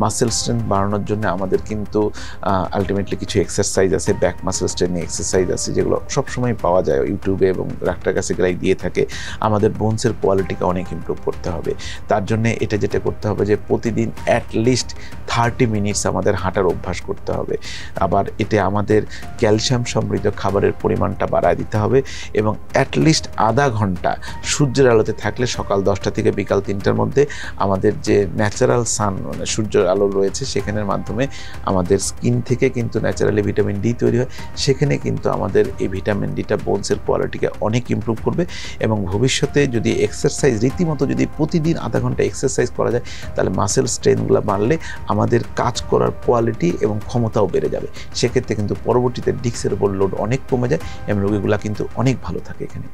Muscle strength বাড়ানোর জন্য আমাদের কিন্তু আলটিমেটলি কিছু এক্সারসাইজ আছে, ব্যাক মাসেল স্ট্রেনিং এক্সারসাইজ আছে, যেগুলো সবসময় পাওয়া যায় ইউটিউবে এবং ডাক্তার কাছে গেলেই দিয়ে থাকে। আমাদের বোনসের কোয়ালিটিকে অনেক ইমপ্রুভ করতে হবে। তার জন্য এটা যেটা করতে হবে যে প্রতিদিন অ্যাটলিস্ট 30 মিনিটস আমাদের হাঁটার অভ্যাস করতে হবে। আবার এতে আমাদের ক্যালসিয়াম সমৃদ্ধ খাবারের পরিমাণটা বাড়ায় দিতে হবে এবং অ্যাটলিস্ট আধা ঘন্টা সূর্যের আলোতে থাকলে সকাল 10টা থেকে বিকাল 3টার মধ্যে আমাদের যে ন্যাচারাল সান মানে সূর্যের আলো রয়েছে সেখানের মাধ্যমে আমাদের স্কিন থেকে কিন্তু ন্যাচারালি ভিটামিন ডি তৈরি হয়। সেখানে কিন্তু আমাদের এই ভিটামিন ডিটা বোনসের কোয়ালিটিকে অনেক ইমপ্রুভ করবে এবং ভবিষ্যতে যদি এক্সারসাইজ রীতিমতো যদি প্রতিদিন আধা ঘন্টা এক্সারসাইজ করা যায় তাহলে মাসেল স্ট্রেনগুলো বাড়লে আমাদের কাজ করার কোয়ালিটি এবং ক্ষমতাও বেড়ে যাবে। সেক্ষেত্রে কিন্তু পরবর্তীতে ডিস্কের উপর লোড অনেক কমে যায় এবং রোগীগুলো কিন্তু অনেক ভালো থাকে এখানে।